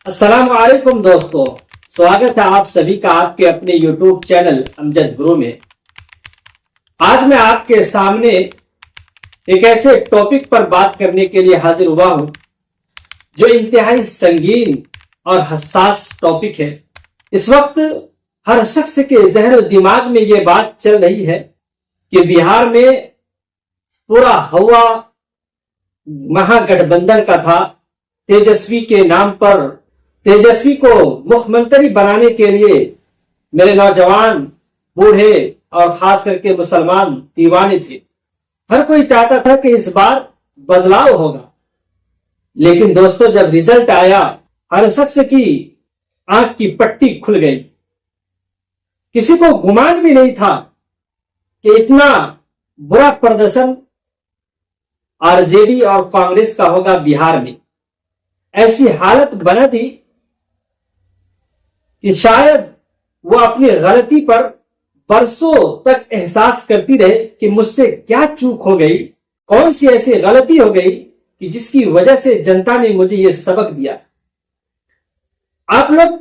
अस्सलाम वालेकुम दोस्तों, स्वागत है आप सभी का आपके अपने YouTube चैनल अमजद गुरु में। आज मैं आपके सामने एक ऐसे टॉपिक पर बात करने के लिए हाजिर हुआ हूं जो इंतहाई संगीन और हसास टॉपिक है। इस वक्त हर शख्स के जहन और दिमाग में ये बात चल रही है कि बिहार में पूरा हवा महागठबंधन का था। तेजस्वी के नाम पर तेजस्वी को मुख्यमंत्री बनाने के लिए मेरे नौजवान, बूढ़े और खास करके मुसलमान दीवाने थे। हर कोई चाहता था कि इस बार बदलाव होगा, लेकिन दोस्तों जब रिजल्ट आया हर शख्स की आंख की पट्टी खुल गई। किसी को गुमान भी नहीं था कि इतना बुरा प्रदर्शन आरजेडी और कांग्रेस का होगा बिहार में। ऐसी हालत बना थी कि शायद वो अपनी गलती पर बरसों तक एहसास करती रहे कि मुझसे क्या चूक हो गई, कौन सी ऐसी गलती हो गई कि जिसकी वजह से जनता ने मुझे ये सबक दिया। आप लोग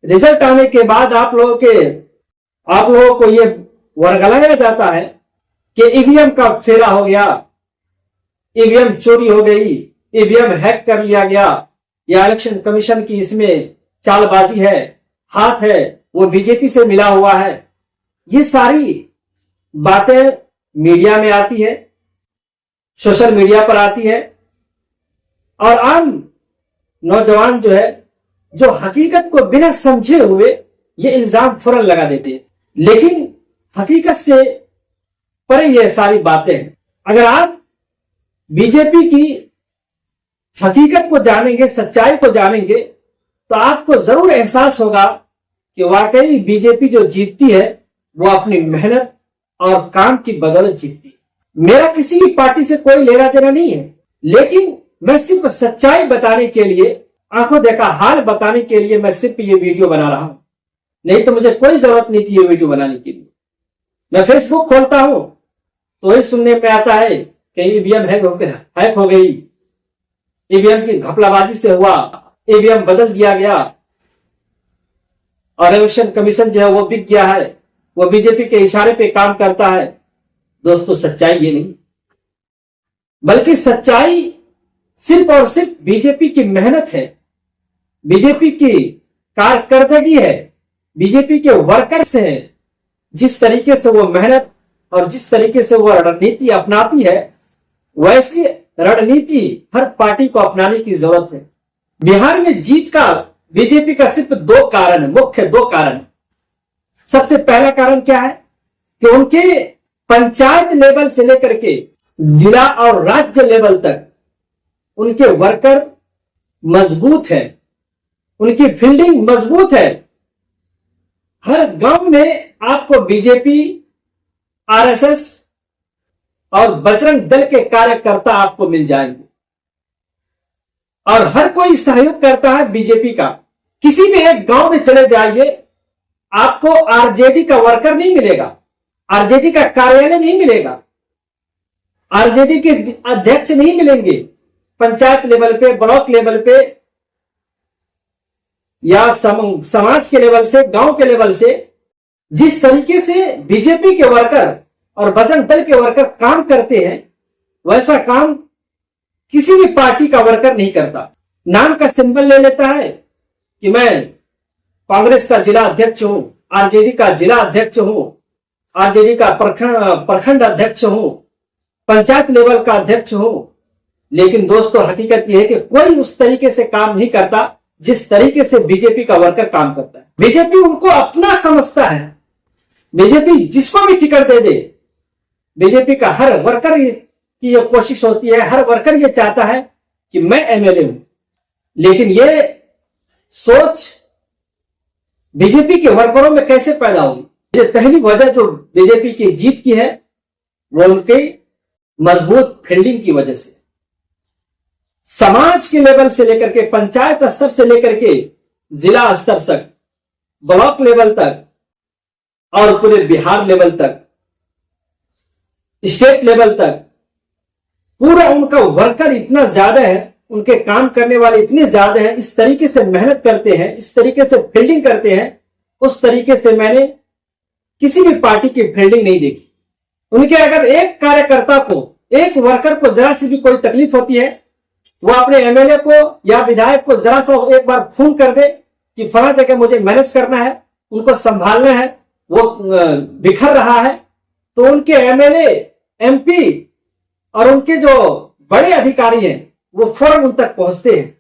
रिजल्ट आने के बाद आप लोगों को ये वर्गलाया जाता है कि ईवीएम का फेरा हो गया, ईवीएम चोरी हो गई, ईवीएम हैक कर लिया गया, या इलेक्शन कमीशन की इसमें चालबाजी है, हाथ है वो बीजेपी से मिला हुआ है। ये सारी बातें मीडिया में आती है, सोशल मीडिया पर आती है, और आम नौजवान जो है जो हकीकत को बिना समझे हुए ये इल्जाम फौरन लगा देते हैं। लेकिन हकीकत से परे ये सारी बातें हैं। अगर आप बीजेपी की हकीकत को जानेंगे, सच्चाई को जानेंगे, तो आपको जरूर एहसास होगा कि वाकई बीजेपी जो जीतती है वो अपनी मेहनत और काम की बदौलत जीतती है। मेरा किसी भी पार्टी से कोई लेना देना नहीं है, लेकिन मैं सिर्फ सच्चाई बताने के लिए, आंखों देखा हाल बताने के लिए मैं सिर्फ ये वीडियो बना रहा हूं। नहीं तो मुझे कोई जरूरत नहीं थी ये वीडियो बनाने की। मैं फेसबुक खोलता हूं तो वही सुनने में आता है कि ईवीएम हैक हो गई, ईवीएम की घपलाबाजी से हुआ, ईवीएम बदल दिया गया और इलेक्शन कमीशन जो है वो बिक गया है, वो बीजेपी के इशारे पे काम करता है। दोस्तों सच्चाई ये नहीं, बल्कि सच्चाई सिर्फ और सिर्फ बीजेपी की मेहनत है, बीजेपी की कारकर्दगी है, बीजेपी के वर्कर्स हैं। जिस तरीके से वो मेहनत और जिस तरीके से वो रणनीति अपनाती है, वैसी रणनीति हर पार्टी को अपनाने की जरूरत है। बिहार में जीत का बीजेपी का सिर्फ दो कारण, मुख्य दो कारण। सबसे पहला कारण क्या है कि उनके पंचायत लेवल से लेकर के जिला और राज्य लेवल तक उनके वर्कर मजबूत है, उनकी फील्डिंग मजबूत है। हर गांव में आपको बीजेपी, आरएसएस और बजरंग दल के कार्यकर्ता आपको मिल जाएंगे, और हर कोई सहयोग करता है बीजेपी का। किसी भी एक गांव में चले जाइए, आपको आरजेडी का वर्कर नहीं मिलेगा, आरजेडी का कार्यालय नहीं मिलेगा, आरजेडी के अध्यक्ष नहीं मिलेंगे। पंचायत लेवल पे, ब्लॉक लेवल पे या समाज के लेवल से, गांव के लेवल से जिस तरीके से बीजेपी के वर्कर और बजरंग दल के वर्कर काम करते हैं, वैसा काम किसी भी पार्टी का वर्कर नहीं करता। नाम का सिंबल ले लेता है कि मैं कांग्रेस का जिला अध्यक्ष हूं, आरजेडी का जिला अध्यक्ष हूं, आरजेडी का प्रखंड अध्यक्ष हूं, पंचायत लेवल का अध्यक्ष हूं। लेकिन दोस्तों हकीकत यह है कि कोई उस तरीके से काम नहीं करता जिस तरीके से बीजेपी का वर्कर काम करता है। बीजेपी उनको अपना समझता है। बीजेपी जिसको भी टिकट दे दे, बीजेपी का हर वर्कर की ये कोशिश होती है, हर वर्कर ये चाहता है कि मैं एमएलए हूं। लेकिन ये सोच बीजेपी के वर्करों में कैसे पैदा होगी? ये पहली वजह जो बीजेपी की जीत की है वो उनके मजबूत फील्डिंग की वजह से। समाज के लेवल से लेकर के, पंचायत स्तर से लेकर के जिला स्तर तक, ब्लॉक लेवल तक और पूरे बिहार लेवल तक, स्टेट लेवल तक, पूरा उनका वर्कर इतना ज्यादा है, उनके काम करने वाले इतने ज्यादा हैं, इस तरीके से मेहनत करते हैं, इस तरीके से फील्डिंग करते हैं, उस तरीके से मैंने किसी भी पार्टी की फील्डिंग नहीं देखी। उनके अगर एक कार्यकर्ता को, एक वर्कर को जरा सी भी कोई तकलीफ होती है, वो अपने एमएलए को या विधायक को जरा सा एक बार फोन कर दे कि फला जगह मुझे मैनेज करना है, उनको संभालना है, वो बिखर रहा है, तो उनके एमएलए, एमपी और उनके जो बड़े अधिकारी हैं वो फौरन उन तक पहुंचते हैं,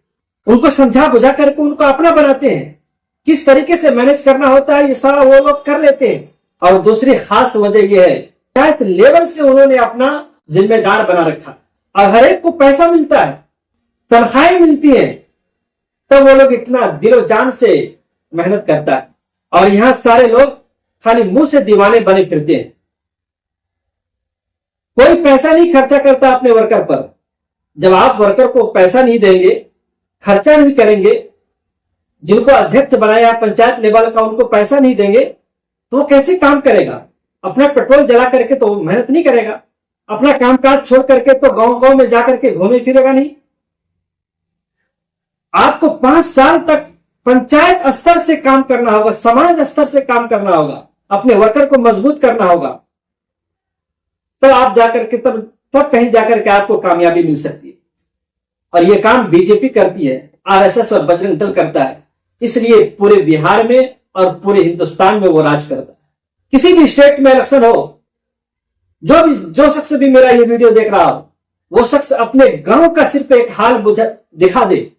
उनको समझा बुझा करके उनको अपना बनाते हैं। किस तरीके से मैनेज करना होता है ये सारा वो लोग कर लेते हैं। और दूसरी खास वजह यह है, पंचायत लेवल से उन्होंने अपना जिम्मेदार बना रखा और हर एक को पैसा मिलता है, तनख्वाहें मिलती है, तब वो लोग इतना दिलो जान से मेहनत करता है। और यहां सारे लोग खाली मुंह से दीवाने बने फिरते हैं, कोई पैसा नहीं खर्चा करता अपने वर्कर पर। जब आप वर्कर को पैसा नहीं देंगे, खर्चा नहीं करेंगे, जिनको अध्यक्ष बनाया पंचायत लेवल का उनको पैसा नहीं देंगे, तो वो कैसे काम करेगा? अपना पेट्रोल जला करके तो मेहनत नहीं करेगा, अपना कामकाज छोड़ करके तो गांव गांव में जाकर के घूमे फिरेगा नहीं। आपको 5 साल तक पंचायत स्तर से काम करना होगा, समाज स्तर से काम करना होगा, अपने वर्कर को मजबूत करना होगा, तो आप जाकर के तब कहीं जाकर के आपको कामयाबी मिल सकती है। और ये काम बीजेपी करती है, आरएसएस और बजरंग दल करता है, इसलिए पूरे बिहार में और पूरे हिंदुस्तान में वो राज करता है। किसी भी स्टेट में इलेक्शन हो, जो शख्स भी मेरा ये वीडियो देख रहा हो, वो शख्स अपने गांव का सिर्फ एक हाल दिखा दे,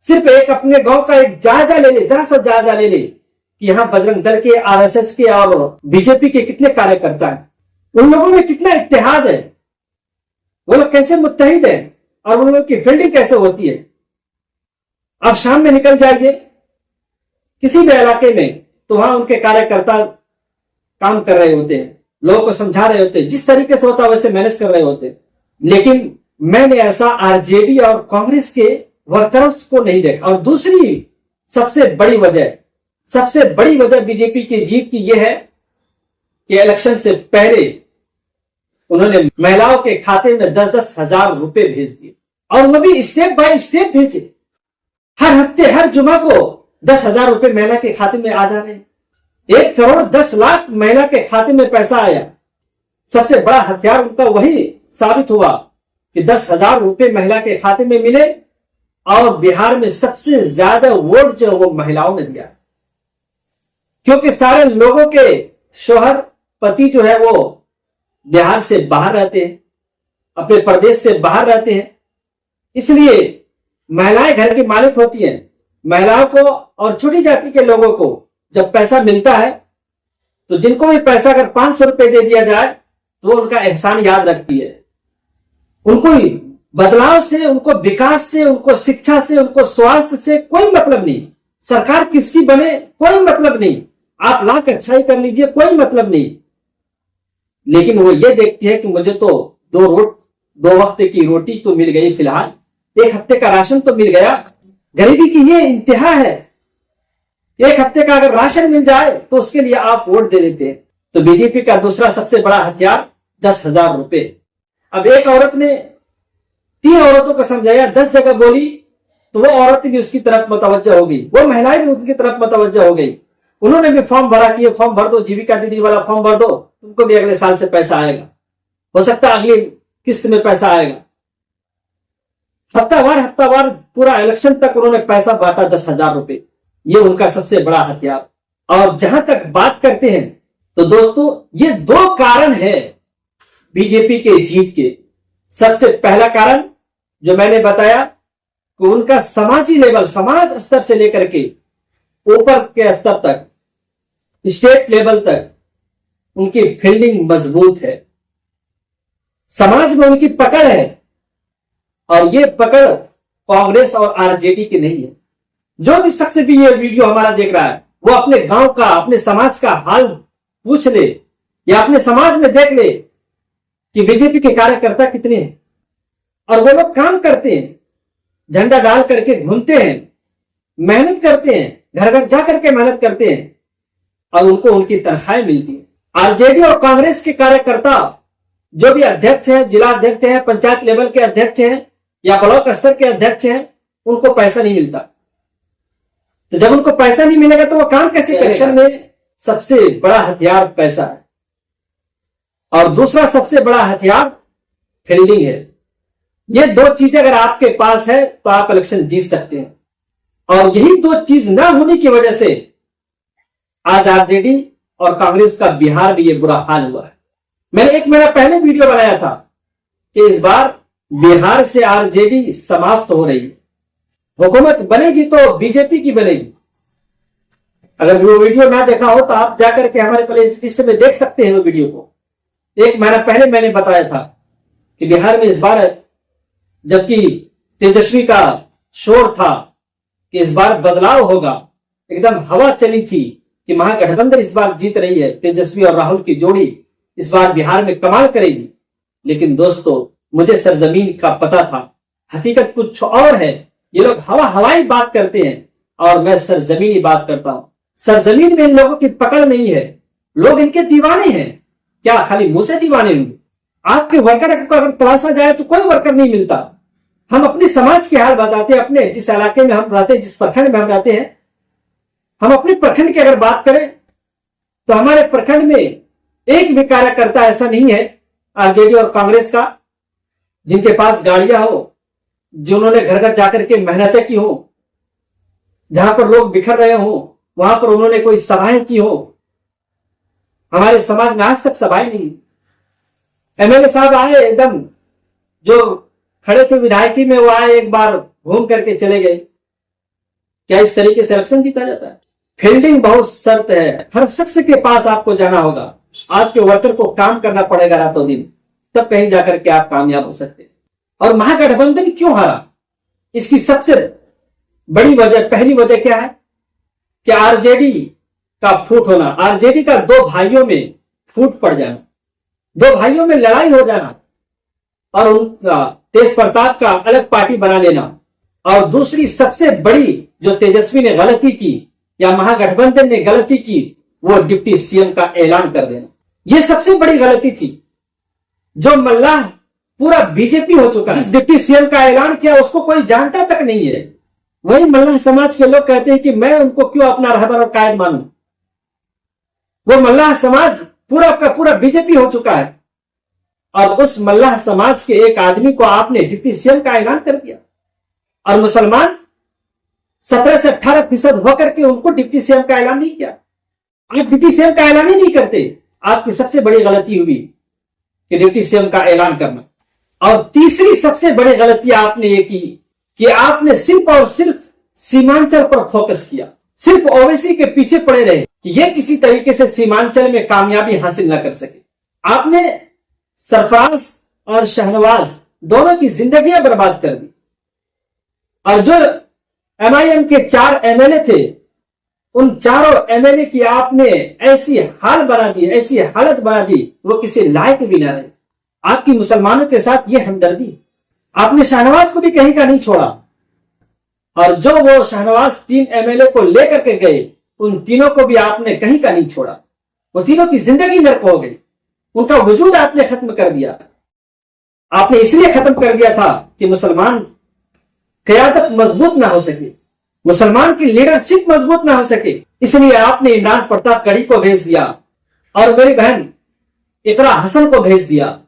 सिर्फ एक अपने गांव का एक जायजा ले ले, जरा सा जायजा ले ले कि यहाँ बजरंग दल के, आरएसएस के और बीजेपी के कितने कार्यकर्ता हैं, उन लोगों में कितना इत्तेहाद है, वो लोग कैसे मुत्तहिद हैं और उन लोगों की फील्डिंग कैसे होती है। अब शाम में निकल जाइए किसी भी इलाके में, तो वहां उनके कार्यकर्ता काम कर रहे होते हैं, लोगों को समझा रहे होते हैं, जिस तरीके से होता है वैसे मैनेज कर रहे होते हैं। लेकिन मैंने ऐसा आरजेडी और कांग्रेस के वर्कर्स को नहीं देखा। और दूसरी सबसे बड़ी वजह बीजेपी की जीत की यह है कि इलेक्शन से पहले उन्होंने महिलाओं के खाते में 10-10 हजार रुपए भेज दिए, और वो भी स्टेप बाय स्टेप भेजे। हर हफ्ते, हर जुमा को 10,000 रुपए महिला के खाते में आ जा रहे हैं। 1 करोड़ 10 लाख महिला के खाते में पैसा आया। सबसे बड़ा हथियार उनका वही साबित हुआ कि 10,000 रुपए महिला के खाते में मिले, और बिहार में सबसे ज्यादा वोट जो वो महिलाओं ने दिया, क्योंकि सारे लोगों के शोहर, पति जो है वो बिहार से बाहर रहते हैं, अपने प्रदेश से बाहर रहते हैं, इसलिए महिलाएं घर की मालिक होती हैं। महिलाओं को और छोटी जाति के लोगों को जब पैसा मिलता है, तो जिनको भी पैसा अगर 500 रुपए दे दिया जाए तो वो उनका एहसान याद रखती है। उनको बदलाव से, उनको विकास से, उनको शिक्षा से, उनको स्वास्थ्य से कोई मतलब नहीं, सरकार किसकी बने कोई मतलब नहीं, आप लाख अच्छाई कर लीजिए कोई मतलब नहीं, लेकिन वो ये देखती है कि मुझे तो 2 वक्त की रोटी तो मिल गई, फिलहाल 1 हफ्ते का राशन तो मिल गया। गरीबी की ये इंतहा है, 1 हफ्ते का अगर राशन मिल जाए तो उसके लिए आप वोट दे देते हैं। तो बीजेपी का दूसरा सबसे बड़ा हथियार 10,000 रुपए। अब एक औरत ने 3 औरतों को समझाया, 10 जगह बोली, तो वो औरत भी उसकी तरफ मुतवज्जह हो गई, वो महिलाएं भी उनकी तरफ मुतवज्जह हो गई। उन्होंने भी फॉर्म भरा कि फॉर्म भर दो, जीविका दीदी वाला फॉर्म भर दो, तुमको भी अगले साल से पैसा आएगा, हो सकता है अगली किस्त में पैसा आएगा। हफ्तावार पूरा इलेक्शन तक उन्होंने पैसा बांटा, 10,000 रुपए। ये उनका सबसे बड़ा हथियार। और जहां तक बात करते हैं, तो दोस्तों ये 2 कारण है बीजेपी के जीत के। सबसे पहला कारण जो मैंने बताया कि उनका समाजी लेवल, समाज स्तर से लेकर के ऊपर के स्तर तक, स्टेट लेवल तक उनकी फील्डिंग मजबूत है, समाज में उनकी पकड़ है। और ये पकड़ कांग्रेस और आरजेडी की नहीं है। जो भी शख्स भी ये वीडियो हमारा देख रहा है, वो अपने गांव का, अपने समाज का हाल पूछ ले, या अपने समाज में देख ले कि बीजेपी के कार्यकर्ता कितने हैं। और वो लोग काम करते हैं, झंडा डाल करके घूमते हैं, मेहनत करते हैं, घर घर जा करके मेहनत करते हैं, और उनको उनकी तनख्वाहें मिलती है। आरजेडी और कांग्रेस के कार्यकर्ता जो भी अध्यक्ष हैं, जिला अध्यक्ष हैं, पंचायत लेवल के अध्यक्ष हैं, या ब्लॉक स्तर के अध्यक्ष हैं, उनको पैसा नहीं मिलता। तो जब उनको पैसा नहीं मिलेगा तो वो काम कैसे करेगा? इलेक्शन में सबसे बड़ा हथियार पैसा है और दूसरा सबसे बड़ा हथियार फील्डिंग है। ये दो चीजें अगर आपके पास है तो आप इलेक्शन जीत सकते हैं, और यही दो चीज ना होने की वजह से आज आरजेडी और कांग्रेस का बिहार में ये बुरा हाल हुआ है। मैंने 1 महीना पहले वीडियो बनाया था कि इस बार बिहार से आरजेडी समाप्त हो रही है, हुकूमत बनेगी तो बीजेपी की बनेगी। अगर वो वीडियो ना देखा हो तो आप जाकर के हमारे प्ले लिस्ट में देख सकते हैं वो वीडियो को। 1 महीना पहले मैंने बताया था कि बिहार में इस बार, जबकि तेजस्वी का शोर था कि इस बार बदलाव होगा, एकदम हवा चली थी कि महागठबंधन इस बार जीत रही है, तेजस्वी और राहुल की जोड़ी इस बार बिहार में कमाल करेगी। लेकिन दोस्तों, मुझे सरजमीन का पता था, हकीकत कुछ और है। ये लोग हवाई बात करते हैं और मैं सरजमीनी बात करता हूं। सरजमीन में इन लोगों की पकड़ नहीं है, लोग इनके दीवाने हैं। क्या खाली मुंह से दीवाने होंगे? आपके वर्कर को अगर तलाशा जाए तो कोई वर्कर नहीं मिलता। हम अपने समाज के हाल बताते हैं, अपने जिस इलाके में हम रहते हैं, जिस प्रखंड में हम रहते हैं, हम अपने प्रखंड की अगर बात करें तो हमारे प्रखंड में एक भी कार्यकर्ता ऐसा नहीं है आरजेडी और कांग्रेस का जिनके पास गाड़ियां हो, जिन्होंने घर घर जाकर के मेहनतें की हो, जहां पर लोग बिखर रहे हो वहां पर उन्होंने कोई सभाएं की हो। हमारे समाज में आज तक सभाएं नहीं। एमएलए साहब आए, एकदम जो खड़े थे विधायकी में, वो आए, एक बार घूम करके चले गए। क्या इस तरीके से इलेक्शन जीता जाता है? फील्डिंग बहुत शर्त है, हर शख्स के पास आपको जाना होगा। आपके वर्कर को काम करना पड़ेगा रातों दिन, तब कहीं जाकर के आप कामयाब हो सकते हैं। और महागठबंधन क्यों हारा? इसकी सबसे बड़ी वजह, पहली वजह क्या है कि आरजेडी का फूट होना, आरजेडी का दो भाइयों में फूट पड़ जाना, दो भाइयों में लड़ाई हो जाना और उनका तेज प्रताप का अलग पार्टी बना लेना। और दूसरी सबसे बड़ी जो तेजस्वी ने गलती की या महागठबंधन ने गलती की, वो डिप्टी सीएम का ऐलान कर देना। यह सबसे बड़ी गलती थी। जो मल्लाह पूरा बीजेपी हो चुका है, डिप्टी सीएम का ऐलान किया उसको कोई जानता तक नहीं है। वही मल्लाह समाज के लोग कहते हैं कि मैं उनको क्यों अपना रहबर और कायद मानूं। वो मल्लाह समाज पूरा का पूरा बीजेपी हो चुका है और उस मल्लाह समाज के एक आदमी को आपने डिप्टी सीएम का ऐलान कर दिया। और मुसलमान 17 से 18% होकर के उनको डिप्टी सीएम का ऐलान नहीं किया। आप डिप्टी सीएम का ऐलान ही नहीं करते, आपकी सबसे बड़ी गलती हुई कि डिप्टी सीएम का ऐलान करना। और तीसरी सबसे बड़ी गलती आपने ये की कि आपने सिर्फ और सिर्फ सीमांचल पर फोकस किया, सिर्फ ओवैसी के पीछे पड़े रहे कि ये किसी तरीके से सीमांचल में कामयाबी हासिल न कर सके। आपने सरफराज और शहनवाज दोनों की जिंदगियां बर्बाद कर दी। और जो एमआईएम के 4 एमएलए थे, उन चारों एमएलए की आपने ऐसी हाल बना दी, ऐसी हालत बना दी, वो किसी लायक भी ना रहे। आपकी मुसलमानों के साथ ये हमदर्दी। आपने शाहनवाज को भी कहीं का नहीं छोड़ा। और जो वो शाहनवाज 3 एमएलए को लेकर के गए, उन तीनों को भी आपने कहीं का नहीं छोड़ा। वो तीनों की जिंदगी नर्क हो गई, उनका वजूद आपने खत्म कर दिया। आपने इसलिए खत्म कर दिया था कि मुसलमान क़यादत मजबूत ना हो सके, मुसलमान की लीडरशिप मजबूत ना हो सके। इसलिए आपने इमरान प्रताप गढ़ी को भेज दिया और मेरी बहन इकरा हसन को भेज दिया।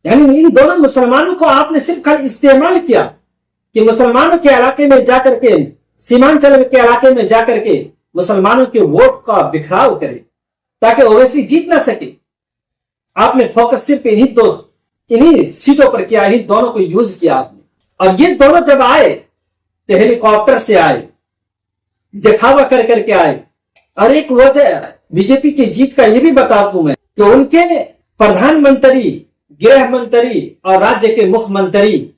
यानी इन दोनों मुसलमानों को आपने सिर्फ खाली इस्तेमाल किया कि मुसलमानों के इलाके में जाकर के, सीमांचल के इलाके में जाकर के मुसलमानों के वोट का बिखराव करे ताकि ओवैसी जीत ना सके। आपने फोकस सिर्फ इन्हीं सीटों पर किया, इन्हीं दोनों को यूज किया आपने। और ये दोनों जब आए तो हेलीकॉप्टर से आए, दिखावा कर करके आए। और एक वजह बीजेपी की जीत का ये भी बता दूं मैं कि उनके प्रधानमंत्री, गृह मंत्री और राज्य के मुख्यमंत्री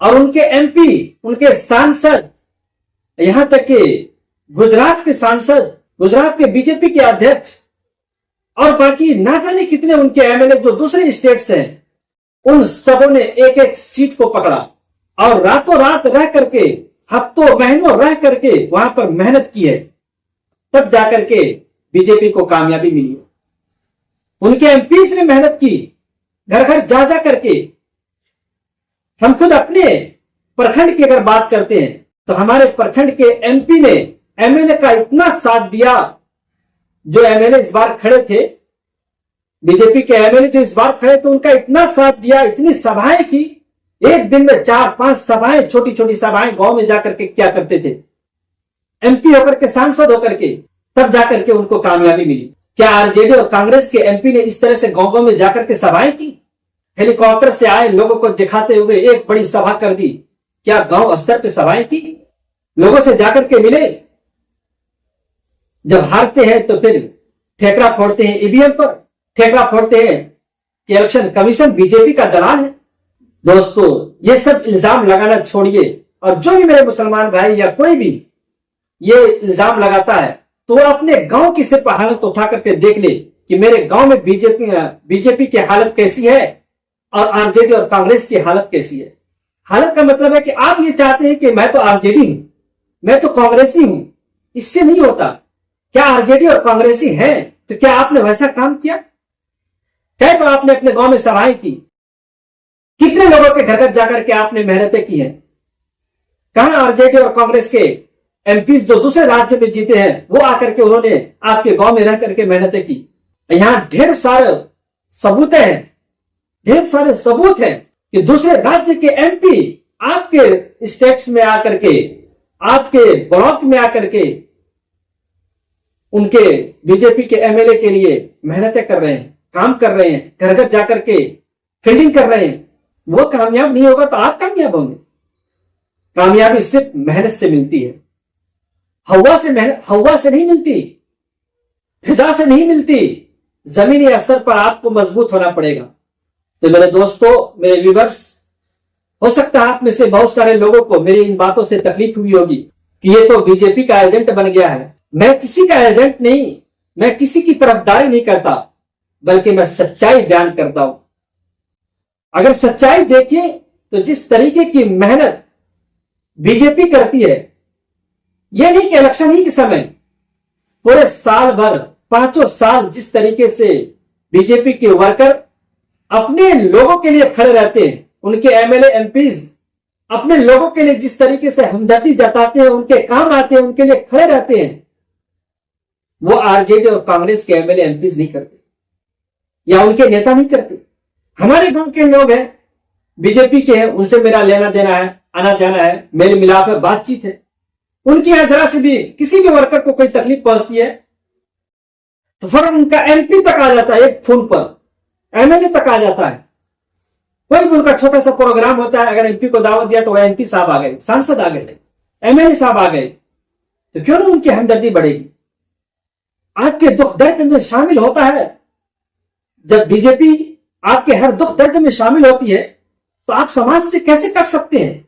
और उनके एमपी, उनके सांसद, यहां तक कि गुजरात के सांसद, गुजरात के बीजेपी के अध्यक्ष और बाकी ना जाने कितने उनके एमएलए जो दूसरे स्टेट से हैं, उन सबों ने एक एक सीट को पकड़ा और रातों रात रह करके, हफ्तों महीनों रह करके वहां पर मेहनत की है, तब जाकर के बीजेपी को कामयाबी मिली। उनके एमपीज ने मेहनत की, घर घर जा जा करके। हम खुद अपने प्रखंड की अगर बात करते हैं तो हमारे प्रखंड के एमपी ने एमएलए का इतना साथ दिया, जो एमएलए इस बार खड़े थे, बीजेपी के एमएलए जो इस बार खड़े थे, उनका इतना साथ दिया, इतनी सभाएं की, एक दिन में 4-5 सभाएं, छोटी छोटी सभाएं गांव में जाकर के क्या करते थे, एमपी होकर के, सांसद होकर के, तब जाकर के उनको कामयाबी मिली। क्या आरजेडी और कांग्रेस के एमपी ने इस तरह से गांव गांव में जाकर के सभाएं की? हेलीकॉप्टर से आए लोगों को दिखाते हुए एक बड़ी सभा कर दी? क्या गांव स्तर पे सभाएं की? लोगों से जाकर के मिले? जब हारते हैं तो फिर ठेकरा फोड़ते हैं ईवीएम पर, ठेकरा फोड़ते हैं कि इलेक्शन कमीशन बीजेपी का दलाल है। दोस्तों, ये सब इल्जाम लगाना छोड़िए, और जो भी मेरे मुसलमान भाई या कोई भी ये इल्जाम लगाता है तो वो अपने गांव की सिर्फ हालत उठा करके देख ले कि मेरे गांव में बीजेपी की हालत कैसी है और आरजेडी और कांग्रेस की हालत कैसी है। हालत का मतलब है कि आप ये चाहते हैं कि मैं तो आरजेडी हूं, मैं तो कांग्रेसी हूं। इससे नहीं होता। क्या आरजेडी और कांग्रेसी हैं तो क्या आपने वैसा काम किया? क्या तो आपने अपने गांव में सभाएं की? कितने लोगों के घर घर जाकर के आपने मेहनतें की हैं? कहां आरजेडी और कांग्रेस के एमपी जो दूसरे राज्य में जीते हैं, वो आकर के उन्होंने आपके गांव में रह करके मेहनतें की? यहां ढेर सारे सबूत हैं, ढेर सारे सबूत हैं कि दूसरे राज्य के एमपी आपके स्टेट्स में आकर के, आपके ब्लॉक में आकर के उनके बीजेपी के एमएलए के लिए मेहनतें कर रहे हैं, काम कर रहे हैं, घर घर जाकर के फील्डिंग कर रहे हैं। वो कामयाब नहीं होगा तो आप कामयाब होंगे। कामयाबी सिर्फ मेहनत से मिलती है। हवा से नहीं मिलती, फिजा से नहीं मिलती, जमीनी स्तर पर आपको मजबूत होना पड़ेगा। तो मेरे दोस्तों, मेरे व्यूअर्स, हो सकता है आप में से बहुत सारे लोगों को मेरी इन बातों से तकलीफ हुई होगी कि ये तो बीजेपी का एजेंट बन गया है। मैं किसी का एजेंट नहीं, मैं किसी की तरफदारी नहीं करता, बल्कि मैं सच्चाई बयान करता हूं। अगर सच्चाई देखिए तो जिस तरीके की मेहनत बीजेपी करती है, यह नहीं कि इलेक्शन ही के समय, पूरे साल भर, 5 साल जिस तरीके से बीजेपी के वर्कर अपने लोगों के लिए खड़े रहते हैं, उनके एमएलए एमपीज अपने लोगों के लिए जिस तरीके से हमदर्दी जताते हैं, उनके काम आते हैं, उनके लिए खड़े रहते हैं, वो आरजेडी और कांग्रेस के एमएलए एमपीज नहीं करते या उनके नेता नहीं करते। हमारे गांव के लोग हैं, बीजेपी के हैं, उनसे मेरा लेना देना है, आना जाना है, मेल मिलाप है, बातचीत है। उनके यहां जरा से भी किसी भी वर्कर को कोई तकलीफ पहुंचती है तो फौरन उनका एमपी तक आ जाता है, एक फोन पर एमएलए तक आ जाता है। कोई भी उनका छोटा सा प्रोग्राम होता है, अगर एमपी को दावत दिया तो वह एमपी साहब आ गए, सांसद आ गए, एमएलए साहब आ गए, तो क्यों ना उनकी हमदर्दी बढ़ेगी। आपके दुख दर्द में शामिल होता है। जब बीजेपी आपके हर दुख दर्द में शामिल होती है तो आप समाज से कैसे कर सकते हैं?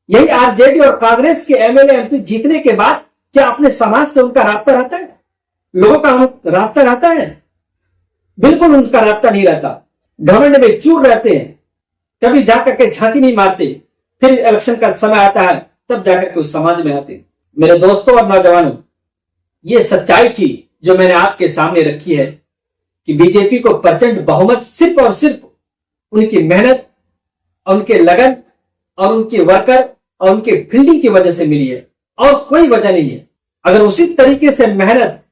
यही आरजेडी और कांग्रेस के एमएलए एमपी जीतने के बाद क्या अपने समाज से उनका राब्ता रहता है? लोगों का राब्ता रहता है? बिल्कुल उनका राब्ता नहीं रहता। घमंड में चूर रहते हैं, कभी जाकर के झांकी नहीं मारते, फिर इलेक्शन का समय आता है तब जाकर के उस समाज में आते। मेरे दोस्तों और नौजवानों, ये सच्चाई थी जो मैंने आपके सामने रखी है कि बीजेपी को प्रचंड बहुमत सिर्फ और सिर्फ उनकी मेहनत, उनके लगन और उनके वर्कर और उनके फील्डिंग की वजह से मिली है, और कोई वजह नहीं है। अगर उसी तरीके से मेहनत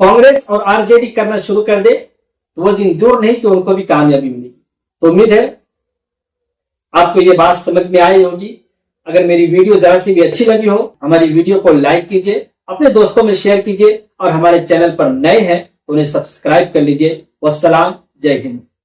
कांग्रेस और आरजेडी करना शुरू कर दे तो वो दिन दूर नहीं कि उनको भी कामयाबी मिलेगी। तो उम्मीद है आपको ये बात समझ में आई होगी। अगर मेरी वीडियो जरा सी भी अच्छी लगी हो, हमारी वीडियो को लाइक कीजिए, अपने दोस्तों में शेयर कीजिए, और हमारे चैनल पर नए हैं तो उन्हें सब्सक्राइब कर लीजिए। वस्सलाम, जय हिंद।